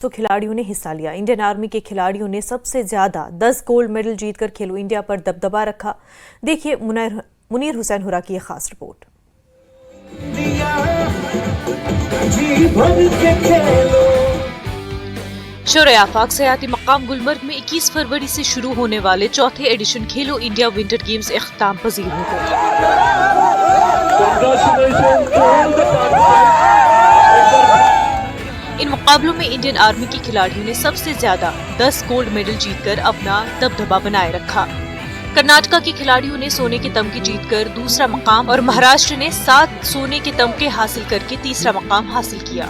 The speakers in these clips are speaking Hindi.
तो खिलाड़ियों ने हिस्सा लिया। इंडियन आर्मी के खिलाड़ियों ने सबसे ज्यादा 10 गोल्ड मेडल जीतकर खेलो इंडिया पर दबदबा रखा। देखिए मुनीर हुसैन हुरा की यह खास रिपोर्ट। शोरे आफाक सयाती मकाम गुलमर्ग में 21 फरवरी से शुरू होने वाले चौथे एडिशन खेलो इंडिया विंटर गेम्स इख्तिताम पजीर हो गए। इन मुकाबलों में इंडियन आर्मी के खिलाड़ियों ने सबसे ज्यादा 10 गोल्ड मेडल जीतकर अपना दबदबा बनाए रखा। कर्नाटका के खिलाड़ियों ने सोने के तमगे जीतकर दूसरा मकाम और महाराष्ट्र ने 7 सोने के तमगे हासिल करके तीसरा मकाम हासिल किया।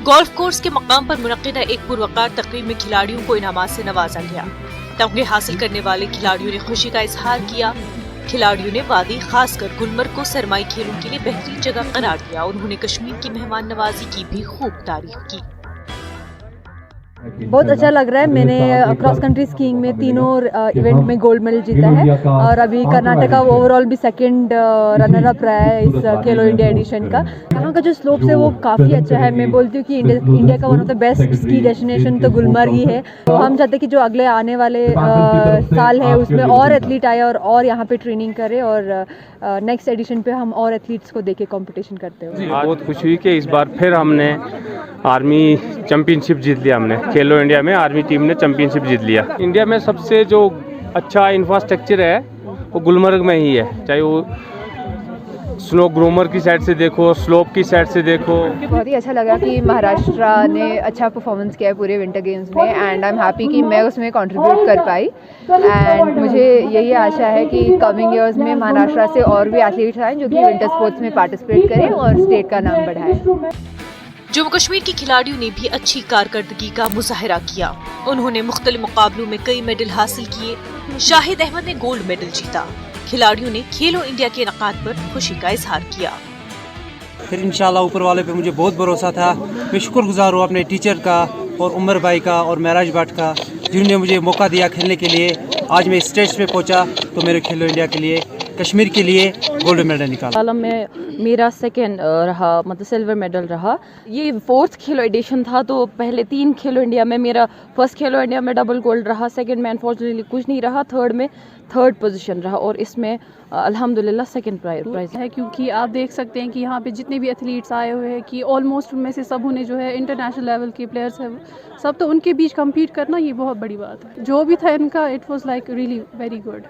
गोल्फ कोर्स के मकाम पर मुनक्किदा एक पुरवकार तकरीब में खिलाड़ियों को इनामात से नवाजा गया। तमगे हासिल करने वाले खिलाड़ियों ने खुशी का इजहार किया। खिलाड़ियों ने वादी खासकर गुलमर्ग को सरमाई खेलों के लिए बेहतरीन जगह करार दिया। उन्होंने कश्मीर की मेहमान नवाजी की भी खूब तारीफ की। बहुत अच्छा लग रहा है। मैंने क्रॉस कंट्री स्कीइंग में तीनों इवेंट में गोल्ड मेडल जीता है और अभी कर्नाटका ओवरऑल भी सेकंड रनर अप रहा है इस खेलो इंडिया एडिशन का। यहाँ का जो स्लोप्स है वो काफ़ी अच्छा है। मैं बोलती हूँ कि इंडिया का one of the best ski destination तो गुलमर्ग ही है। तो हम चाहते हैं कि जो अगले आने वाले साल है उसमें और एथलीट आए और यहाँ पे ट्रेनिंग करे और नेक्स्ट एडिशन पे हम और एथलीट्स को देके कंपटीशन करते हुए। बहुत खुशी हुई कि इस बार फिर हमने आर्मी चैंपियनशिप जीत लिया। हमने खेलो इंडिया में आर्मी टीम ने चैंपियनशिप जीत लिया। इंडिया में सबसे जो अच्छा इंफ्रास्ट्रक्चर है वो गुलमर्ग में ही है, चाहे वो स्नो ग्रोमर की साइड से देखो, स्लोप की साइड से देखो। बहुत ही अच्छा लगा कि महाराष्ट्र ने अच्छा परफॉर्मेंस किया है पूरे विंटर गेम्स में एंड आई एम हैप्पी कि मैं उसमें कंट्रीब्यूट कर पाई एंड मुझे यही आशा है कि कमिंग ईयर्स में महाराष्ट्र से और भी एथलीट्स आए जो कि विंटर स्पोर्ट्स में पार्टिसिपेट करें और स्टेट का नाम बढ़ाएं। जम्मू कश्मीर के खिलाड़ियों ने भी अच्छी कारकर्दगी का मुजाहरा किया। उन्होंने मुख्तलिफ मुकाबलों में कई मेडल हासिल किए। शाहिद अहमद ने गोल्ड मेडल जीता। खिलाड़ियों ने खेलो इंडिया के इनाकात पर खुशी का इजहार किया। फिर इंशाल्लाह ऊपर वाले पे मुझे बहुत भरोसा था। मैं शुक्रगुजार हूँ अपने टीचर का और उमर भाई का और महराज भट्ट का जिन्होंने मुझे मौका दिया खेलने के लिए। आज मैं स्टेज पे पहुँचा तो मेरे खेलो इंडिया के लिए कश्मीर के लिए गोल्ड मेडल निकाला। आलम में मेरा सेकंड रहा, मतलब सिल्वर मेडल रहा। ये 4th खेलो एडिशन था तो पहले 3 खेलो इंडिया में मेरा फर्स्ट खेलो इंडिया में डबल गोल्ड रहा, सेकंड में अनफॉर्चुनेटली कुछ नहीं रहा, थर्ड में थर्ड पोजीशन रहा और इसमें अल्हम्दुलिल्लाह सेकंड प्राइज है। क्योंकि आप देख सकते हैं कि यहाँ पे जितने भी एथलीट्स आए हुए हैं कि ऑलमोस्ट उनमें से सब ने जो है इंटरनेशनल लेवल के प्लेयर्स हैं सब, तो उनके बीच कम्पीट करना ये बहुत बड़ी बात है। जो भी था इनका it was like really very good.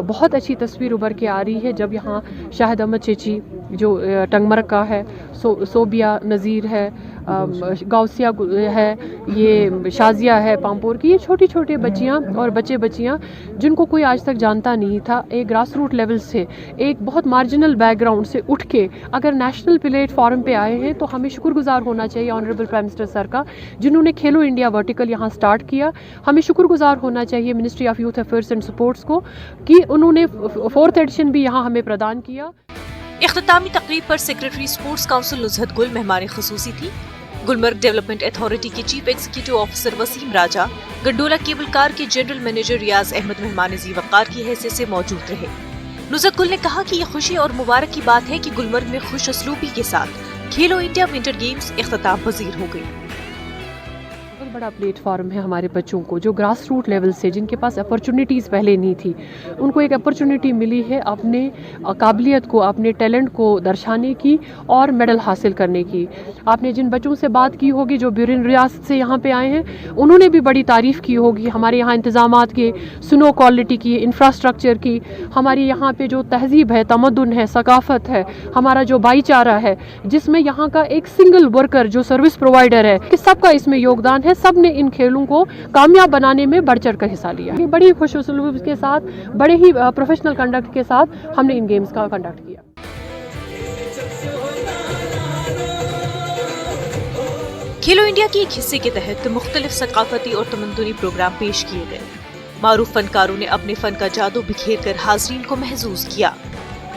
बहुत अच्छी तस्वीर उभर के आ रही है जब यहाँ शाहिद अहमद चेची जो टंगमर्ग का है, सोबिया नज़ीर है, गौसिया है, ये शाजिया है पामपुर की, ये छोटी छोटी बच्चियाँ और बच्चियाँ जिनको कोई आज तक जानता नहीं था, एक ग्रास रूट लेवल से एक बहुत मार्जिनल बैकग्राउंड से उठ के अगर नेशनल प्लेटफॉर्म पे आए हैं तो हमें शुक्रगुजार होना चाहिए ऑनरेबल प्राइम मिनिस्टर सर का जिन्होंने खेलो इंडिया वर्टिकल यहाँ स्टार्ट किया। हमें शुक्रगुजार होना चाहिए ministry of youth affairs and sports को कि उन्होंने 4th एडिशन भी यहाँ हमें प्रदान किया। इख्तितामी तकरीब पर सेक्रेटरी स्पोर्ट्स काउंसिल नुज़हत गुल मेहमान खुसूसी थी। गुलमर्ग डेवलपमेंट अथॉरिटी के चीफ एग्जीक्यूटिव ऑफिसर वसीम राजा, गंडोला केबल कार के जनरल मैनेजर रियाज अहमद मेहमान ज़ी-वक़ार की हैसियत से मौजूद रहे। नुज़हत गुल ने कहा कि यह खुशी और मुबारक की बात है कि गुलमर्ग में खुश असलूबी के साथ खेलो इंडिया विंटर गेम्स इख्तिताम पजीर हो गई। बड़ा प्लेटफॉर्म है हमारे बच्चों को जो ग्रास रूट लेवल से जिनके पास अपॉर्चुनिटीज़ पहले नहीं थी, उनको एक अपॉर्चुनिटी मिली है अपने काबिलियत को, अपने टैलेंट को दर्शाने की और मेडल हासिल करने की। आपने जिन बच्चों से बात की होगी जो बिरिन रियासत से यहाँ पे आए हैं, उन्होंने भी बड़ी तारीफ़ की होगी हमारे यहाँ इंतज़ामात के, स्नो क्वालिटी की, इंफ्रास्ट्रक्चर की, हमारी यहाँ पे जो तहजीब है, तमद्दुन है, सकाफ़त है, हमारा जो भाईचारा है, जिसमें यहाँ का एक सिंगल वर्कर जो सर्विस प्रोवाइडर है, कि सबका इसमें योगदान है। सब ने इन खेलों को कामयाब बनाने में बढ़ चढ़ कर हिस्सा लिया। बड़ी खुशूसलूब के साथ, बड़े ही प्रोफेशनल कंडक्ट के साथ हमने इन गेम्स का कंडक्ट किया। खेलो इंडिया के एक हिस्से के तहत मुख्तलिफ सकाफती और तमद्दुनी प्रोग्राम पेश किए गए। मारूफ फनकारों ने अपने फन का जादू बिखेर कर हाज़रीन को महजूज किया।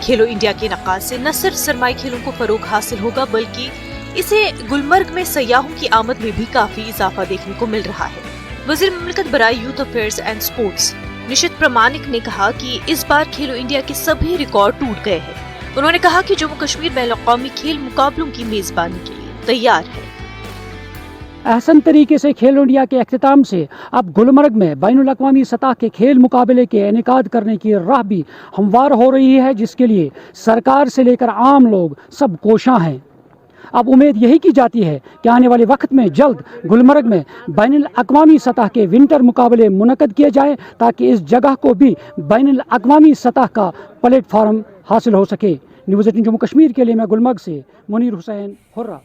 खेलो इंडिया के इनाकात से न सिर्फ सरमाई खेलों को फरोग हासिल होगा बल्कि इसे गुलमर्ग में सयाहों की आमद में भी काफी इजाफा देखने को मिल रहा है। वज़ीर मुमलिकत बराए यूथ अफेयर्स एंड स्पोर्ट्स निशित प्रमाणिक ने कहा कि इस बार खेलो इंडिया के सभी रिकॉर्ड टूट गए हैं। उन्होंने कहा कि जम्मू कश्मीर बैनुल-अक़वामी खेल मुकाबलों की मेजबानी के लिए तैयार है। अहसन तरीके से खेलो इंडिया के अख्तिताम से अब गुलमर्ग में बैनुल-अक़वामी सतह के खेल मुकाबले के इनेकाद करने की राह भी हमवार हो रही है, जिसके लिए सरकार से लेकर आम लोग सब कोशां हैं। अब उम्मीद यही की जाती है कि आने वाले वक्त में जल्द गुलमर्ग में बैनुल-अक़वामी सतह के विंटर मुकाबले मुनक़द किए जाएँ, ताकि इस जगह को भी बैनुल-अक़वामी सतह का प्लेटफार्म हासिल हो सके। न्यूज़ 18 जम्मू कश्मीर के लिए मैं गुलमर्ग से मुनीर हुसैन हुर्रा।